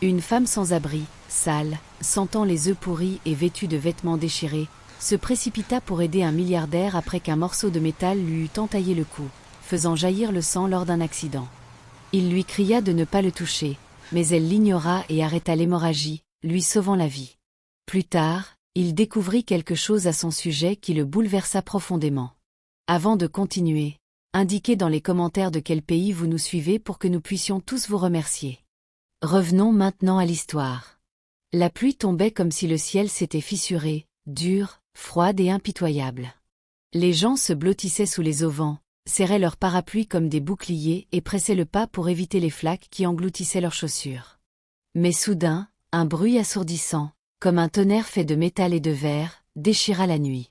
Une femme sans abri, sale, sentant les œufs pourris et vêtue de vêtements déchirés, se précipita pour aider un milliardaire après qu'un morceau de métal lui eût entaillé le cou, faisant jaillir le sang lors d'un accident. Il lui cria de ne pas le toucher, mais elle l'ignora et arrêta l'hémorragie, lui sauvant la vie. Plus tard, il découvrit quelque chose à son sujet qui le bouleversa profondément. Avant de continuer, indiquez dans les commentaires de quel pays vous nous suivez pour que nous puissions tous vous remercier. Revenons maintenant à l'histoire. La pluie tombait comme si le ciel s'était fissuré, dure, froide et impitoyable. Les gens se blottissaient sous les auvents, serraient leurs parapluies comme des boucliers et pressaient le pas pour éviter les flaques qui engloutissaient leurs chaussures. Mais soudain, un bruit assourdissant, comme un tonnerre fait de métal et de verre, déchira la nuit.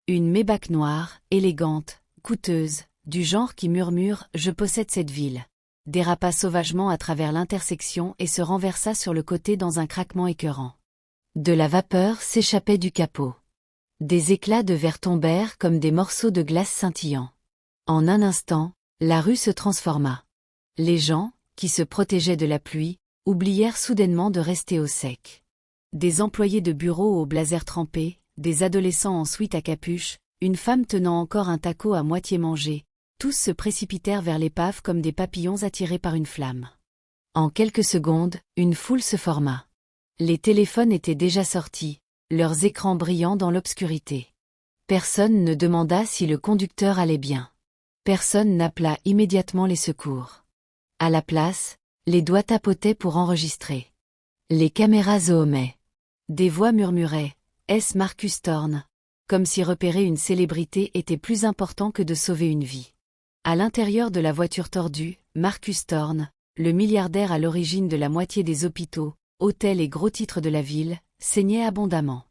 Une Maybach noire, élégante, coûteuse, du genre qui murmure « Je possède cette ville », dérapa sauvagement à travers l'intersection et se renversa sur le côté dans un craquement écœurant. De la vapeur s'échappait du capot. Des éclats de verre tombèrent comme des morceaux de glace scintillants. En un instant, la rue se transforma. Les gens, qui se protégeaient de la pluie, oublièrent soudainement de rester au sec. Des employés de bureau au blazer trempé, des adolescents en sweat à capuche, une femme tenant encore un taco à moitié mangé, tous se précipitèrent vers l'épave comme des papillons attirés par une flamme. En quelques secondes, une foule se forma. Les téléphones étaient déjà sortis, leurs écrans brillants dans l'obscurité. Personne ne demanda si le conducteur allait bien. Personne n'appela immédiatement les secours. À la place, les doigts tapotaient pour enregistrer. Les caméras zoomaient. Des voix murmuraient « Est-ce Marcus Thorne ?» comme si repérer une célébrité était plus important que de sauver une vie. À l'intérieur de la voiture tordue, Marcus Thorne, le milliardaire à l'origine de la moitié des hôpitaux, hôtels et gros titres de la ville, saignait abondamment.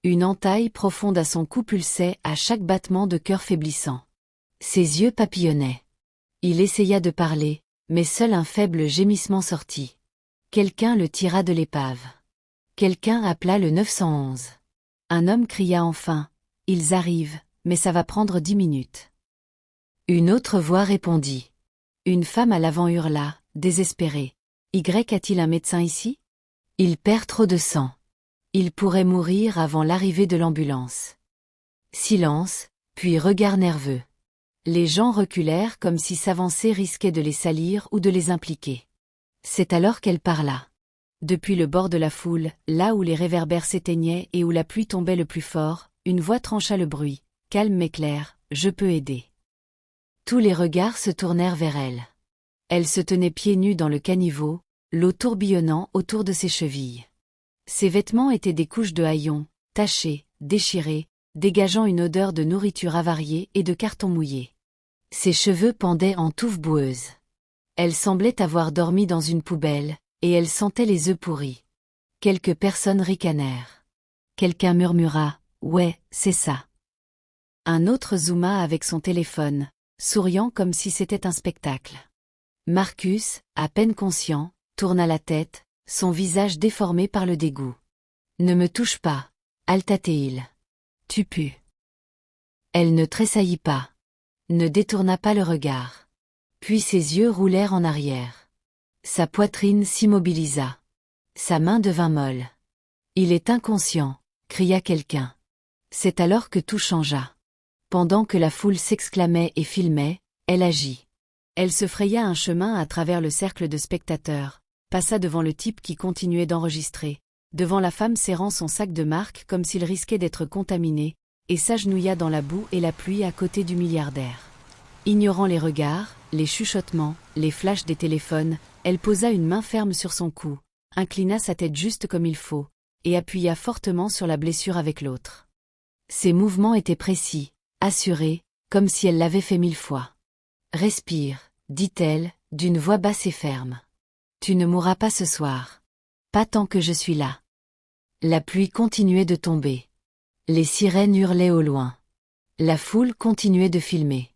Une entaille profonde à son cou pulsait à chaque battement de cœur faiblissant. Ses yeux papillonnaient. Il essaya de parler, mais seul un faible gémissement sortit. Quelqu'un le tira de l'épave. Quelqu'un appela le 911. Un homme cria enfin « Ils arrivent, mais ça va prendre 10 minutes. » Une autre voix répondit. Une femme à l'avant hurla, désespérée. « Y a-t-il un médecin ici ? Il perd trop de sang. Il pourrait mourir avant l'arrivée de l'ambulance. » Silence, puis regard nerveux. Les gens reculèrent comme si s'avancer risquait de les salir ou de les impliquer. C'est alors qu'elle parla. Depuis le bord de la foule, là où les réverbères s'éteignaient et où la pluie tombait le plus fort, une voix trancha le bruit. Calme mais clair, je peux aider. Tous les regards se tournèrent vers elle. Elle se tenait pieds nus dans le caniveau, l'eau tourbillonnant autour de ses chevilles. Ses vêtements étaient des couches de haillons, tachés, déchirés, dégageant une odeur de nourriture avariée et de carton mouillé. Ses cheveux pendaient en touffes boueuses. Elle semblait avoir dormi dans une poubelle, et elle sentait les œufs pourris. Quelques personnes ricanèrent. Quelqu'un murmura « Ouais, c'est ça ». Un autre zooma avec son téléphone, souriant comme si c'était un spectacle. Marcus, à peine conscient, tourna la tête, son visage déformé par le dégoût. « Ne me touche pas, Altatéil. Tu pues. » Elle ne tressaillit pas. Ne détourna pas le regard. Puis ses yeux roulèrent en arrière. Sa poitrine s'immobilisa. Sa main devint molle. « Il est inconscient », cria quelqu'un. C'est alors que tout changea. Pendant que la foule s'exclamait et filmait, elle agit. Elle se fraya un chemin à travers le cercle de spectateurs, passa devant le type qui continuait d'enregistrer, devant la femme serrant son sac de marque comme s'il risquait d'être contaminé, et s'agenouilla dans la boue et la pluie à côté du milliardaire. Ignorant les regards, les chuchotements, les flashs des téléphones, elle posa une main ferme sur son cou, inclina sa tête juste comme il faut, et appuya fortement sur la blessure avec l'autre. Ses mouvements étaient précis, assurés, comme si elle l'avait fait 1000 fois. « Respire, » dit-elle, d'une voix basse et ferme. « Tu ne mourras pas ce soir. Pas tant que je suis là. » La pluie continuait de tomber. Les sirènes hurlaient au loin. La foule continuait de filmer.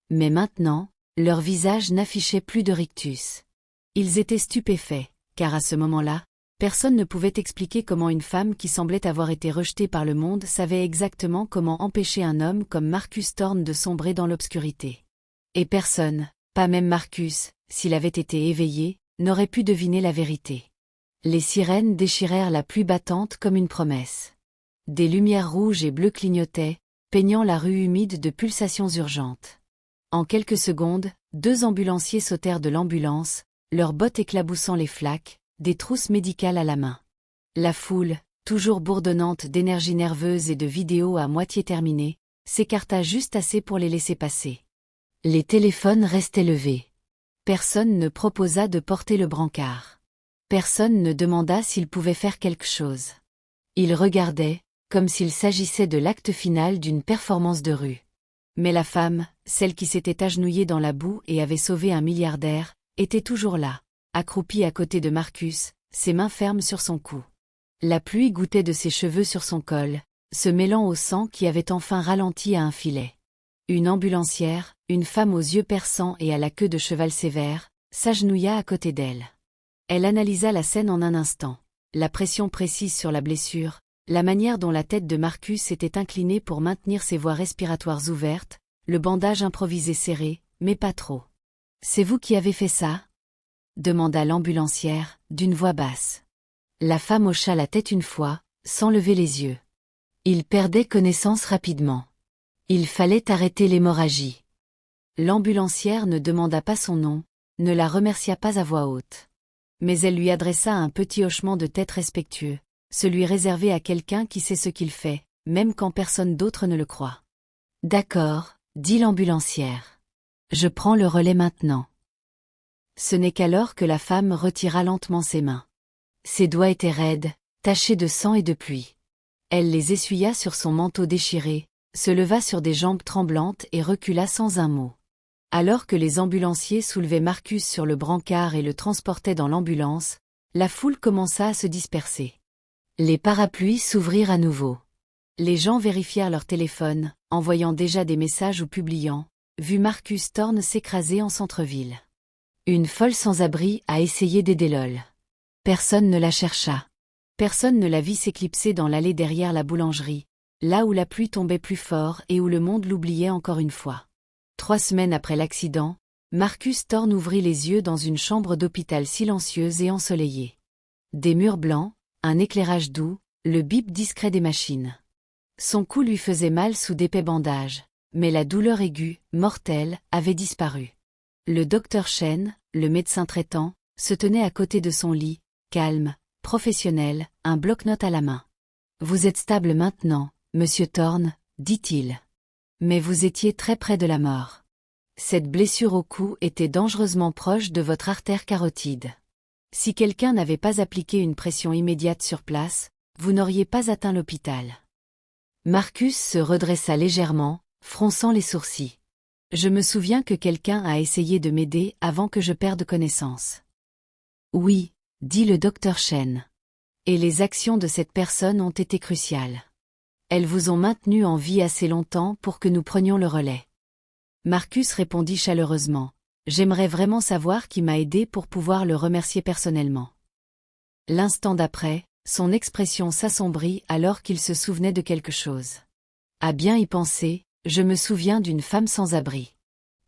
Mais maintenant, leurs visages n'affichaient plus de rictus. Ils étaient stupéfaits, car à ce moment-là, personne ne pouvait expliquer comment une femme qui semblait avoir été rejetée par le monde savait exactement comment empêcher un homme comme Marcus Thorne de sombrer dans l'obscurité. Et personne, pas même Marcus, s'il avait été éveillé, n'aurait pu deviner la vérité. Les sirènes déchirèrent la pluie battante comme une promesse. Des lumières rouges et bleues clignotaient, peignant la rue humide de pulsations urgentes. En quelques secondes, 2 ambulanciers sautèrent de l'ambulance, leurs bottes éclaboussant les flaques, des trousses médicales à la main. La foule, toujours bourdonnante d'énergie nerveuse et de vidéos à moitié terminées, s'écarta juste assez pour les laisser passer. Les téléphones restaient levés. Personne ne proposa de porter le brancard. Personne ne demanda s'il pouvait faire quelque chose. Ils regardaient, comme s'il s'agissait de l'acte final d'une performance de rue. Mais la femme, celle qui s'était agenouillée dans la boue et avait sauvé un milliardaire, était toujours là, accroupie à côté de Marcus, ses mains fermes sur son cou. La pluie gouttait de ses cheveux sur son col, se mêlant au sang qui avait enfin ralenti à un filet. Une ambulancière, une femme aux yeux perçants et à la queue de cheval sévère, s'agenouilla à côté d'elle. Elle analysa la scène en un instant. La pression précise sur la blessure, la manière dont la tête de Marcus était inclinée pour maintenir ses voies respiratoires ouvertes, le bandage improvisé serré, mais pas trop. « C'est vous qui avez fait ça ?» demanda l'ambulancière, d'une voix basse. La femme hocha la tête une fois, sans lever les yeux. Il perdait connaissance rapidement. Il fallait arrêter l'hémorragie. L'ambulancière ne demanda pas son nom, ne la remercia pas à voix haute. Mais elle lui adressa un petit hochement de tête respectueux, celui réservé à quelqu'un qui sait ce qu'il fait, même quand personne d'autre ne le croit. « D'accord, » dit l'ambulancière. « Je prends le relais maintenant. » Ce n'est qu'alors que la femme retira lentement ses mains. Ses doigts étaient raides, tachés de sang et de pluie. Elle les essuya sur son manteau déchiré, se leva sur des jambes tremblantes et recula sans un mot. Alors que les ambulanciers soulevaient Marcus sur le brancard et le transportaient dans l'ambulance, la foule commença à se disperser. Les parapluies s'ouvrirent à nouveau. Les gens vérifièrent leur téléphone, envoyant déjà des messages ou publiant « Vu Marcus Thorne s'écraser en centre-ville. Une folle sans-abri a essayé d'aider LOL. » Personne ne la chercha. Personne ne la vit s'éclipser dans l'allée derrière la boulangerie, là où la pluie tombait plus fort et où le monde l'oubliait encore une fois. 3 semaines après l'accident, Marcus Thorne ouvrit les yeux dans une chambre d'hôpital silencieuse et ensoleillée. Des murs blancs, un éclairage doux, le bip discret des machines. Son cou lui faisait mal sous d'épais bandages, mais la douleur aiguë, mortelle, avait disparu. Le docteur Chen, le médecin traitant, se tenait à côté de son lit, calme, professionnel, un bloc-notes à la main. « Vous êtes stable maintenant, monsieur Thorne, » dit-il. « Mais vous étiez très près de la mort. Cette blessure au cou était dangereusement proche de votre artère carotide. Si quelqu'un n'avait pas appliqué une pression immédiate sur place, vous n'auriez pas atteint l'hôpital. » Marcus se redressa légèrement, fronçant les sourcils. « Je me souviens que quelqu'un a essayé de m'aider avant que je perde connaissance. »« Oui, » dit le docteur Chen. « Et les actions de cette personne ont été cruciales. Elles vous ont maintenu en vie assez longtemps pour que nous prenions le relais. » Marcus répondit chaleureusement. « J'aimerais vraiment savoir qui m'a aidé pour pouvoir le remercier personnellement. » L'instant d'après, son expression s'assombrit alors qu'il se souvenait de quelque chose. « À bien y penser, je me souviens d'une femme sans abri.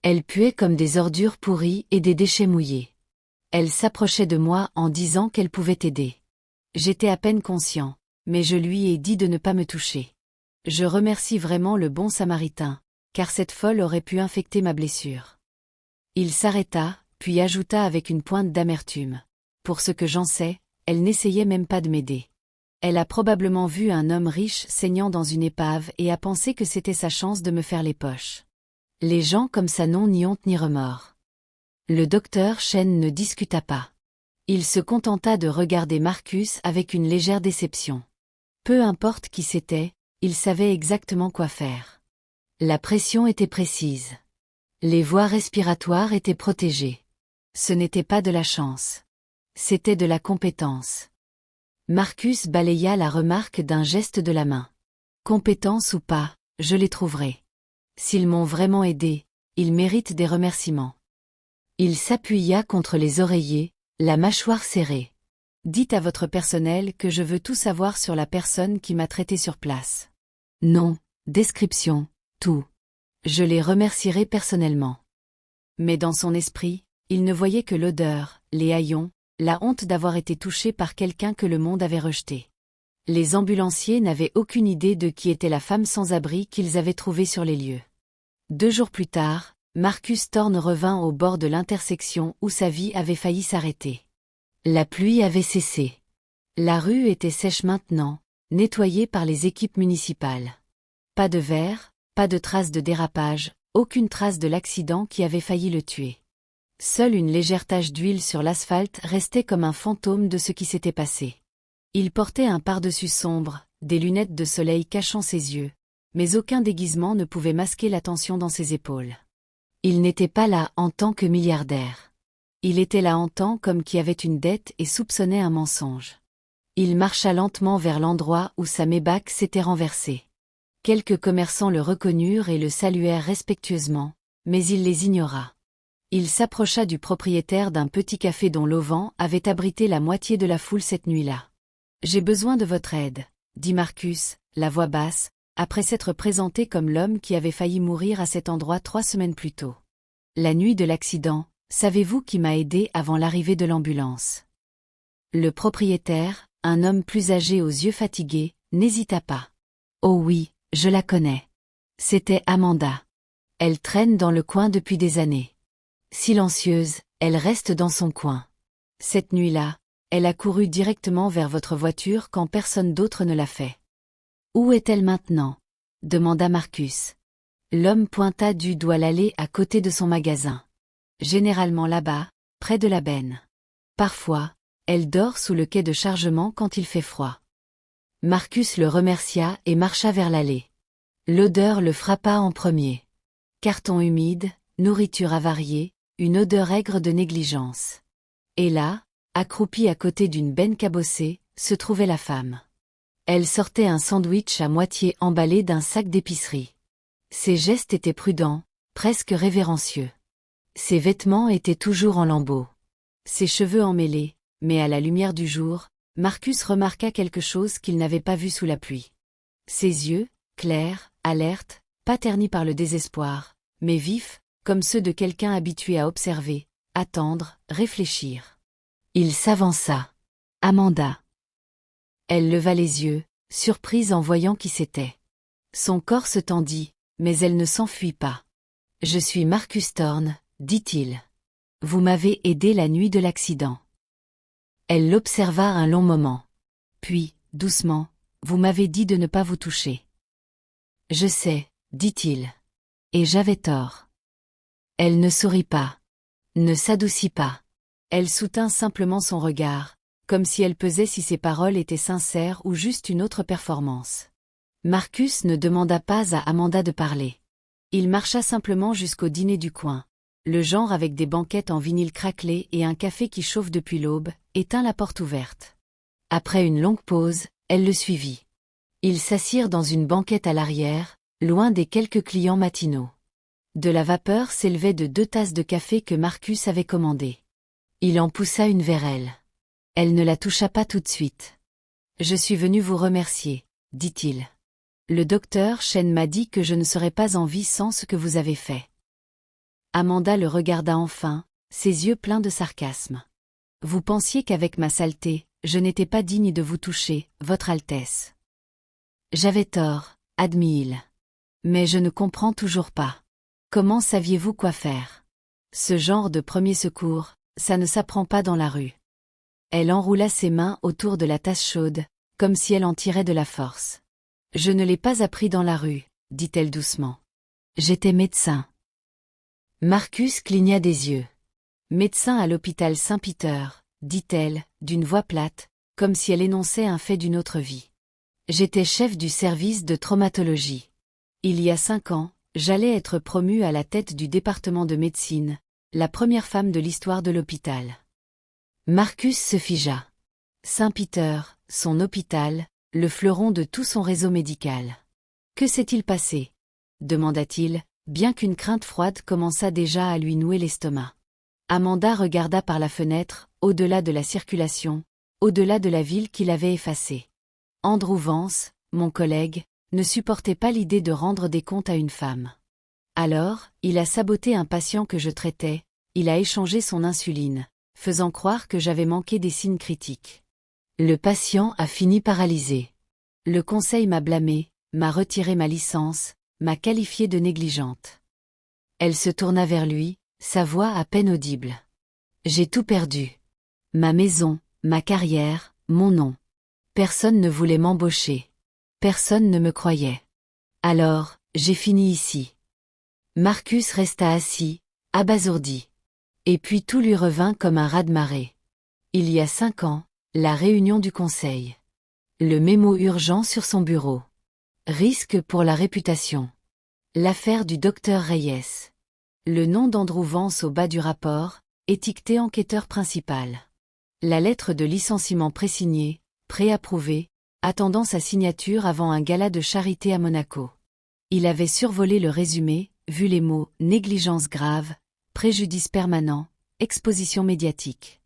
Elle puait comme des ordures pourries et des déchets mouillés. Elle s'approchait de moi en disant qu'elle pouvait aider. J'étais à peine conscient, mais je lui ai dit de ne pas me toucher. Je remercie vraiment le bon Samaritain, car cette folle aurait pu infecter ma blessure. » Il s'arrêta, puis ajouta avec une pointe d'amertume. « Pour ce que j'en sais, elle n'essayait même pas de m'aider. Elle a probablement vu un homme riche saignant dans une épave et a pensé que c'était sa chance de me faire les poches. Les gens comme ça n'ont ni honte ni remords. » Le docteur Chen ne discuta pas. Il se contenta de regarder Marcus avec une légère déception. Peu importe qui c'était, il savait exactement quoi faire. La pression était précise. Les voies respiratoires étaient protégées. Ce n'était pas de la chance. C'était de la compétence. Marcus balaya la remarque d'un geste de la main. Compétence ou pas, je les trouverai. S'ils m'ont vraiment aidé, ils méritent des remerciements. Il s'appuya contre les oreillers, la mâchoire serrée. Dites à votre personnel que je veux tout savoir sur la personne qui m'a traité sur place. Nom, description, tout. Je les remercierai personnellement. Mais dans son esprit, il ne voyait que l'odeur, les haillons, la honte d'avoir été touché par quelqu'un que le monde avait rejeté. Les ambulanciers n'avaient aucune idée de qui était la femme sans-abri qu'ils avaient trouvée sur les lieux. 2 jours plus tard, Marcus Thorne revint au bord de l'intersection où sa vie avait failli s'arrêter. La pluie avait cessé. La rue était sèche maintenant, nettoyée par les équipes municipales. Pas de verre, pas de traces de dérapage, aucune trace de l'accident qui avait failli le tuer. Seule une légère tache d'huile sur l'asphalte restait comme un fantôme de ce qui s'était passé. Il portait un pardessus sombre, des lunettes de soleil cachant ses yeux, mais aucun déguisement ne pouvait masquer la tension dans ses épaules. Il n'était pas là en tant que milliardaire. Il était là en tant qu'homme qui avait une dette et soupçonnait un mensonge. Il marcha lentement vers l'endroit où sa Maybach s'était renversée. Quelques commerçants le reconnurent et le saluèrent respectueusement, mais il les ignora. Il s'approcha du propriétaire d'un petit café dont l'auvent avait abrité la moitié de la foule cette nuit-là. « J'ai besoin de votre aide », dit Marcus, la voix basse, après s'être présenté comme l'homme qui avait failli mourir à cet endroit 3 semaines plus tôt. « La nuit de l'accident, savez-vous qui m'a aidé avant l'arrivée de l'ambulance ?» Le propriétaire, un homme plus âgé aux yeux fatigués, n'hésita pas. « Oh oui, je la connais. C'était Amanda. Elle traîne dans le coin depuis des années. Silencieuse, elle reste dans son coin. Cette nuit-là, elle a couru directement vers votre voiture quand personne d'autre ne l'a fait. »« Où est-elle maintenant ?» demanda Marcus. L'homme pointa du doigt l'allée à côté de son magasin. « Généralement là-bas, près de la benne. Parfois, elle dort sous le quai de chargement quand il fait froid. » Marcus le remercia et marcha vers l'allée. L'odeur le frappa en premier. Carton humide, nourriture avariée, une odeur aigre de négligence. Et là, accroupie à côté d'une benne cabossée, se trouvait la femme. Elle sortait un sandwich à moitié emballé d'un sac d'épicerie. Ses gestes étaient prudents, presque révérencieux. Ses vêtements étaient toujours en lambeaux. Ses cheveux emmêlés, mais à la lumière du jour, Marcus remarqua quelque chose qu'il n'avait pas vu sous la pluie. Ses yeux, clairs, alertes, pas ternis par le désespoir, mais vifs, comme ceux de quelqu'un habitué à observer, attendre, réfléchir. Il s'avança. Amanda. Elle leva les yeux, surprise en voyant qui c'était. Son corps se tendit, mais elle ne s'enfuit pas. « Je suis Marcus Thorne, » dit-il. « Vous m'avez aidé la nuit de l'accident. » Elle l'observa un long moment. Puis, doucement, « Vous m'avez dit de ne pas vous toucher. »« Je sais, » dit-il. « Et j'avais tort. » Elle ne sourit pas. Ne s'adoucit pas. Elle soutint simplement son regard, comme si elle pesait si ses paroles étaient sincères ou juste une autre performance. Marcus ne demanda pas à Amanda de parler. Il marcha simplement jusqu'au dîner du coin. Le genre avec des banquettes en vinyle craquelé et un café qui chauffe depuis l'aube, et tint la porte ouverte. Après une longue pause, elle le suivit. Ils s'assirent dans une banquette à l'arrière, loin des quelques clients matinaux. De la vapeur s'élevait de 2 tasses de café que Marcus avait commandées. Il en poussa une vers elle. Elle ne la toucha pas tout de suite. « Je suis venu vous remercier, » dit-il. « Le docteur Chen m'a dit que je ne serais pas en vie sans ce que vous avez fait. » Amanda le regarda enfin, ses yeux pleins de sarcasme. « Vous pensiez qu'avec ma saleté, je n'étais pas digne de vous toucher, Votre Altesse. »« J'avais tort, » admit-il. « Mais je ne comprends toujours pas. Comment saviez-vous quoi faire? Ce genre de premier secours, ça ne s'apprend pas dans la rue. » Elle enroula ses mains autour de la tasse chaude, comme si elle en tirait de la force. « Je ne l'ai pas appris dans la rue, » dit-elle doucement. « J'étais médecin. » Marcus cligna des yeux. « Médecin à l'hôpital Saint-Peter, » dit-elle, d'une voix plate, comme si elle énonçait un fait d'une autre vie. « J'étais chef du service de traumatologie. Il y a 5 ans, j'allais être promue à la tête du département de médecine, la première femme de l'histoire de l'hôpital. » Marcus se figea. Saint-Peter, son hôpital, le fleuron de tout son réseau médical. « Que s'est-il passé ?» demanda-t-il, bien qu'une crainte froide commençât déjà à lui nouer l'estomac. Amanda regarda par la fenêtre, au-delà de la circulation, au-delà de la ville qu'il avait effacée. Andrew Vance, mon collègue, ne supportait pas l'idée de rendre des comptes à une femme. Alors, il a saboté un patient que je traitais, il a échangé son insuline, faisant croire que j'avais manqué des signes critiques. Le patient a fini paralysé. Le conseil m'a blâmé, m'a retiré ma licence, m'a qualifiée de négligente. Elle se tourna vers lui, sa voix à peine audible. J'ai tout perdu. Ma maison, ma carrière, mon nom. Personne ne voulait m'embaucher. Personne ne me croyait. Alors, j'ai fini ici. Marcus resta assis, abasourdi. Et puis tout lui revint comme un raz-de-marée. Il y a 5 ans, la réunion du conseil. Le mémo urgent sur son bureau. Risque pour la réputation. L'affaire du docteur Reyes. Le nom d'Andrew Vance au bas du rapport, étiqueté enquêteur principal. La lettre de licenciement présignée, préapprouvée, attendant sa signature avant un gala de charité à Monaco. Il avait survolé le résumé, vu les mots « négligence grave »,« préjudice permanent »,« exposition médiatique ».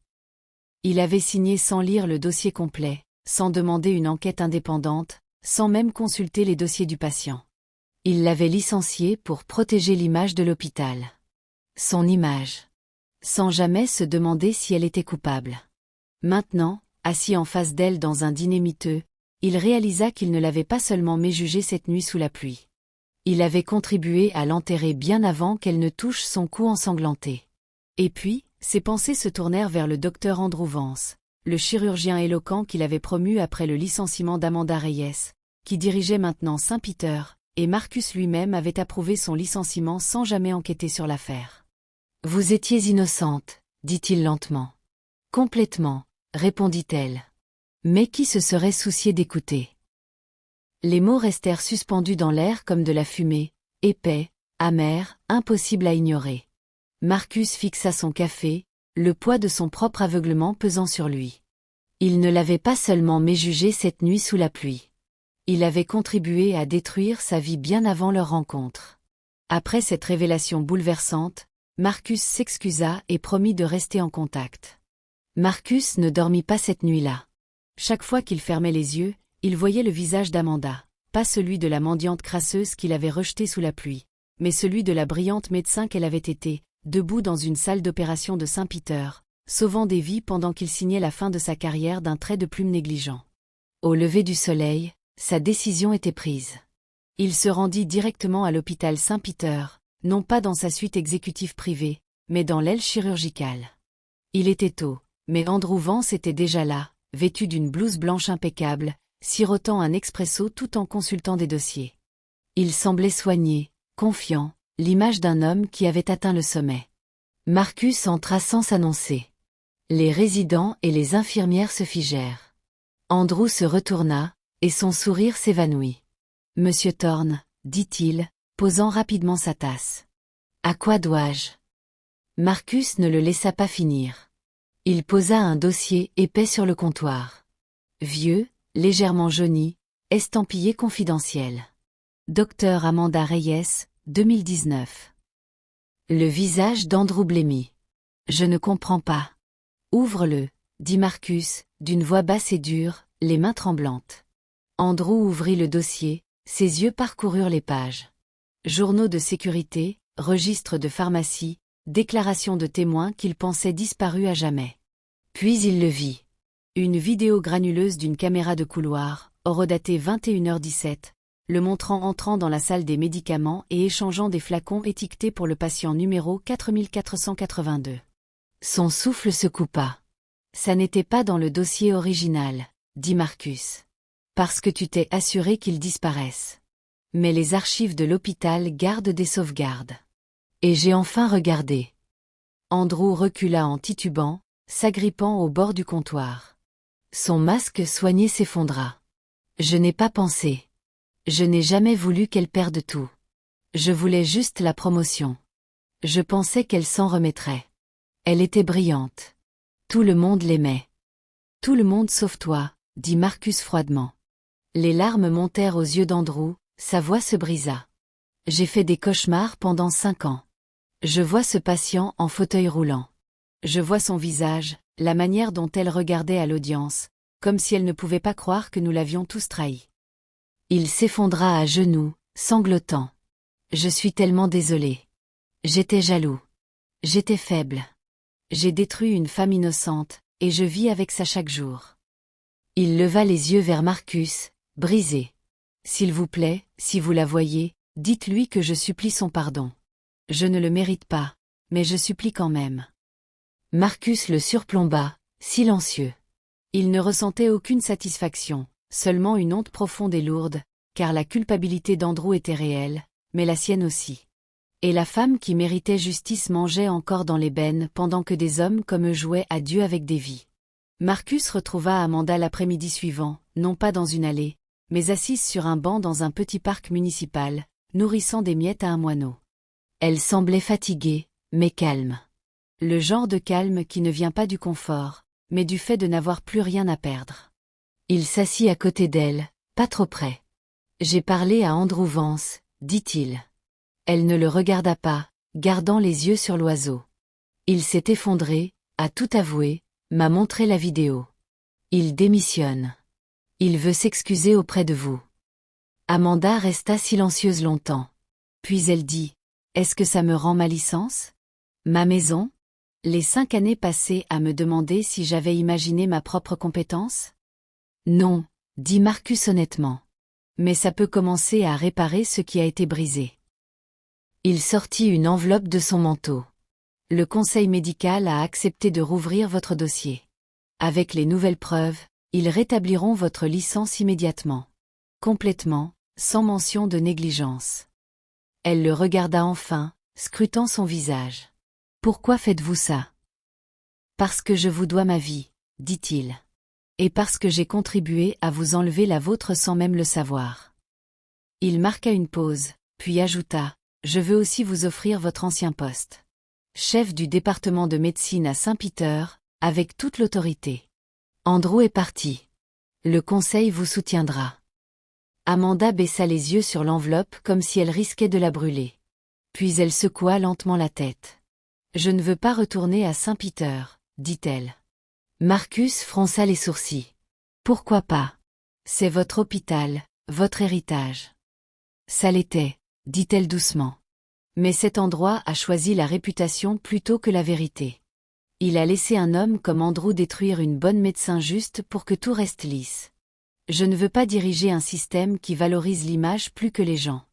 Il avait signé sans lire le dossier complet, sans demander une enquête indépendante, sans même consulter les dossiers du patient. Il l'avait licencié pour protéger l'image de l'hôpital. Son image. Sans jamais se demander si elle était coupable. Maintenant, assis en face d'elle dans un dîner miteux, il réalisa qu'il ne l'avait pas seulement méjugée cette nuit sous la pluie. Il avait contribué à l'enterrer bien avant qu'elle ne touche son cou ensanglanté. Et puis, ses pensées se tournèrent vers le docteur Andrew Vance, le chirurgien éloquent qu'il avait promu après le licenciement d'Amanda Reyes, qui dirigeait maintenant Saint-Peter, et Marcus lui-même avait approuvé son licenciement sans jamais enquêter sur l'affaire. « Vous étiez innocente, dit-il lentement. « Complètement, répondit-elle. Mais qui se serait soucié d'écouter ? Les mots restèrent suspendus dans l'air comme de la fumée, épais, amers, impossible à ignorer. Marcus fixa son café, le poids de son propre aveuglement pesant sur lui. Il ne l'avait pas seulement méjugé cette nuit sous la pluie. Il avait contribué à détruire sa vie bien avant leur rencontre. Après cette révélation bouleversante, Marcus s'excusa et promit de rester en contact. Marcus ne dormit pas cette nuit-là. Chaque fois qu'il fermait les yeux, il voyait le visage d'Amanda, pas celui de la mendiante crasseuse qu'il avait rejetée sous la pluie, mais celui de la brillante médecin qu'elle avait été, debout dans une salle d'opération de Saint-Peter, sauvant des vies pendant qu'il signait la fin de sa carrière d'un trait de plume négligent. Au lever du soleil, sa décision était prise. Il se rendit directement à l'hôpital Saint-Peter, non pas dans sa suite exécutive privée, mais dans l'aile chirurgicale. Il était tôt, mais Andrew Vance était déjà là, vêtu d'une blouse blanche impeccable, sirotant un expresso tout en consultant des dossiers. Il semblait soigné, confiant, l'image d'un homme qui avait atteint le sommet. Marcus entra sans s'annoncer. Les résidents et les infirmières se figèrent. Andrew se retourna, et son sourire s'évanouit. « Monsieur Thorne, dit-il, posant rapidement sa tasse. À quoi dois-je » Marcus ne le laissa pas finir. Il posa un dossier épais sur le comptoir. Vieux, légèrement jauni, estampillé confidentiel. Docteur Amanda Reyes, 2019. Le visage d'Andrew blêmit. « Je ne comprends pas. »« Ouvre-le, » dit Marcus, d'une voix basse et dure, les mains tremblantes. Andrew ouvrit le dossier, ses yeux parcoururent les pages. Journaux de sécurité, registres de pharmacie, déclarations de témoins qu'il pensait disparus à jamais. Puis il le vit. Une vidéo granuleuse d'une caméra de couloir, horodatée 21h17, le montrant entrant dans la salle des médicaments et échangeant des flacons étiquetés pour le patient numéro 4482. Son souffle se coupa. « Ça n'était pas dans le dossier original, » dit Marcus. « Parce que tu t'es assuré qu'il disparaisse. Mais les archives de l'hôpital gardent des sauvegardes. Et j'ai enfin regardé. » Andrew recula en titubant, s'agrippant au bord du comptoir. Son masque soigné s'effondra. « Je n'ai pas pensé. Je n'ai jamais voulu qu'elle perde tout. Je voulais juste la promotion. Je pensais qu'elle s'en remettrait. Elle était brillante. Tout le monde l'aimait. »« Tout le monde sauf toi, » dit Marcus froidement. Les larmes montèrent aux yeux d'Andrew, sa voix se brisa. « J'ai fait des cauchemars pendant 5 ans. Je vois ce patient en fauteuil roulant. Je vois son visage, la manière dont elle regardait à l'audience, comme si elle ne pouvait pas croire que nous l'avions tous trahi. » Il s'effondra à genoux, sanglotant. « Je suis tellement désolé. J'étais jaloux. J'étais faible. J'ai détruit une femme innocente, et je vis avec ça chaque jour. Il leva les yeux vers Marcus, brisé. S'il vous plaît, si vous la voyez, dites-lui que je supplie son pardon. Je ne le mérite pas, mais je supplie quand même. Marcus le surplomba, silencieux. Il ne ressentait aucune satisfaction, seulement une honte profonde et lourde, car la culpabilité d'Andrew était réelle, mais la sienne aussi. Et la femme qui méritait justice mangeait encore dans l'ébène pendant que des hommes comme eux jouaient à Dieu avec des vies. Marcus retrouva Amanda l'après-midi suivant, non pas dans une allée, mais assise sur un banc dans un petit parc municipal, nourrissant des miettes à un moineau. Elle semblait fatiguée, mais calme. Le genre de calme qui ne vient pas du confort, mais du fait de n'avoir plus rien à perdre. Il s'assit à côté d'elle, pas trop près. « J'ai parlé à Andrew Vance, dit-il. » Elle ne le regarda pas, gardant les yeux sur l'oiseau. Il s'est effondré, a tout avoué, m'a montré la vidéo. Il démissionne. Il veut s'excuser auprès de vous. Amanda resta silencieuse longtemps. Puis elle dit, « Est-ce que ça me rend ma licence? Ma maison? Les 5 années passées à me demander si j'avais imaginé ma propre compétence? » Non, dit Marcus honnêtement. Mais ça peut commencer à réparer ce qui a été brisé. Il sortit une enveloppe de son manteau. Le conseil médical a accepté de rouvrir votre dossier. Avec les nouvelles preuves, ils rétabliront votre licence immédiatement. Complètement, sans mention de négligence. Elle le regarda enfin, scrutant son visage. « Pourquoi faites-vous ça? »« Parce que je vous dois ma vie, dit-il. Et parce que j'ai contribué à vous enlever la vôtre sans même le savoir. » Il marqua une pause, puis ajouta, « Je veux aussi vous offrir votre ancien poste. Chef du département de médecine à Saint-Peter, avec toute l'autorité. Andrew est parti. Le conseil vous soutiendra. » Amanda baissa les yeux sur l'enveloppe comme si elle risquait de la brûler. Puis elle secoua lentement la tête. « Je ne veux pas retourner à Saint-Peter, dit-elle. Marcus fronça les sourcils. « Pourquoi pas? C'est votre hôpital, votre héritage. » Ça l'était, dit-elle doucement. Mais cet endroit a choisi la réputation plutôt que la vérité. Il a laissé un homme comme Andrew détruire une bonne médecin juste pour que tout reste lisse. Je ne veux pas diriger un système qui valorise l'image plus que les gens.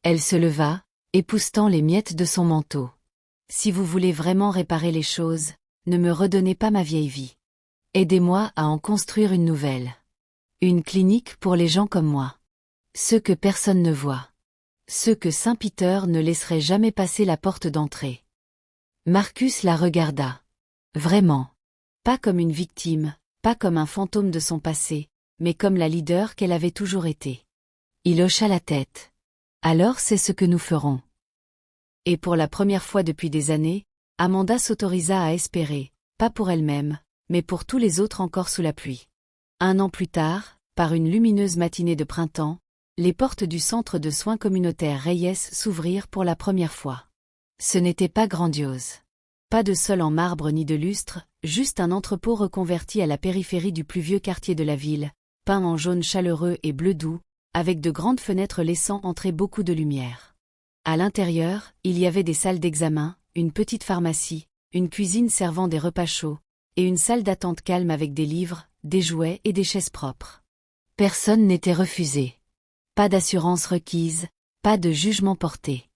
Elle se leva, époussetant les miettes de son manteau. Si vous voulez vraiment réparer les choses, ne me redonnez pas ma vieille vie. Aidez-moi à en construire une nouvelle. Une clinique pour les gens comme moi. Ceux que personne ne voit. Ceux que Saint-Peter ne laisserait jamais passer la porte d'entrée. Marcus la regarda. Vraiment. Pas comme une victime, pas comme un fantôme de son passé, mais comme la leader qu'elle avait toujours été. Il hocha la tête. Alors c'est ce que nous ferons. Et pour la première fois depuis des années, Amanda s'autorisa à espérer, pas pour elle-même, mais pour tous les autres encore sous la pluie. 1 an plus tard, par une lumineuse matinée de printemps, les portes du centre de soins communautaires Reyes s'ouvrirent pour la première fois. Ce n'était pas grandiose. Pas de sol en marbre ni de lustre, juste un entrepôt reconverti à la périphérie du plus vieux quartier de la ville, peint en jaune chaleureux et bleu doux, avec de grandes fenêtres laissant entrer beaucoup de lumière. À l'intérieur, il y avait des salles d'examen, une petite pharmacie, une cuisine servant des repas chauds, et une salle d'attente calme avec des livres, des jouets et des chaises propres. Personne n'était refusé. Pas d'assurance requise, pas de jugement porté.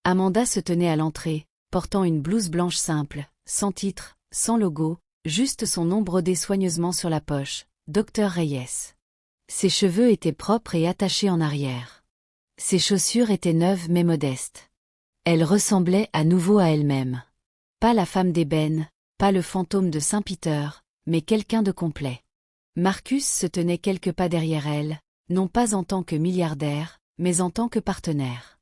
Amanda se tenait à l'entrée, portant une blouse blanche simple, sans titre, sans logo, juste son nom brodé soigneusement sur la poche, Dr Reyes. Ses cheveux étaient propres et attachés en arrière. Ses chaussures étaient neuves mais modestes. Elle ressemblait à nouveau à elle-même. Pas la femme d'ébène, pas le fantôme de Saint-Peter, mais quelqu'un de complet. Marcus se tenait quelques pas derrière elle, non pas en tant que milliardaire, mais en tant que partenaire.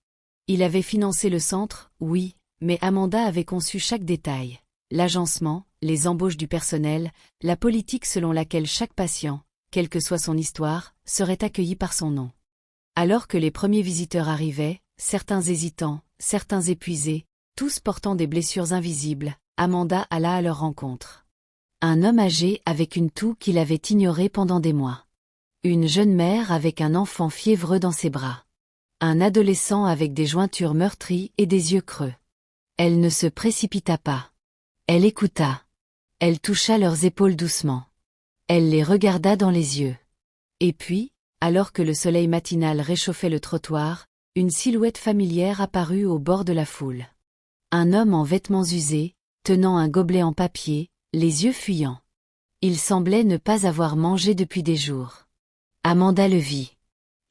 Il avait financé le centre, oui, mais Amanda avait conçu chaque détail. L'agencement, les embauches du personnel, la politique selon laquelle chaque patient, quelle que soit son histoire, serait accueilli par son nom. Alors que les premiers visiteurs arrivaient, certains hésitants, certains épuisés, tous portant des blessures invisibles, Amanda alla à leur rencontre. Un homme âgé avec une toux qu'il avait ignorée pendant des mois. Une jeune mère avec un enfant fiévreux dans ses bras. Un adolescent avec des jointures meurtries et des yeux creux. Elle ne se précipita pas. Elle écouta. Elle toucha leurs épaules doucement. Elle les regarda dans les yeux. Et puis, alors que le soleil matinal réchauffait le trottoir, une silhouette familière apparut au bord de la foule. Un homme en vêtements usés, tenant un gobelet en papier, les yeux fuyants. Il semblait ne pas avoir mangé depuis des jours. Amanda le vit.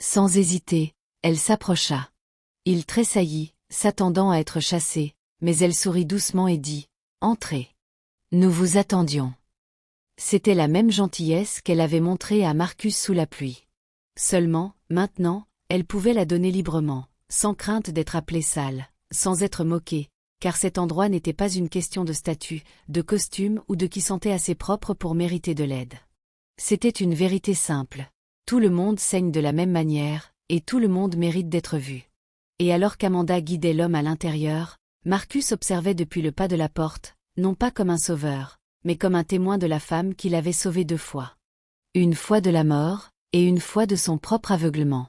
Sans hésiter, elle s'approcha. Il tressaillit, s'attendant à être chassé, mais elle sourit doucement et dit « Entrez. Nous vous attendions. » C'était la même gentillesse qu'elle avait montrée à Marcus sous la pluie. Seulement, maintenant, elle pouvait la donner librement, sans crainte d'être appelée sale, sans être moquée, car cet endroit n'était pas une question de statut, de costume ou de qui sentait assez propre pour mériter de l'aide. C'était une vérité simple. Tout le monde saigne de la même manière, et tout le monde mérite d'être vu. Et alors qu'Amanda guidait l'homme à l'intérieur, Marcus observait depuis le pas de la porte, non pas comme un sauveur, mais comme un témoin de la femme qu'il avait sauvée 2 fois. Une fois de la mort, et une fois de son propre aveuglement.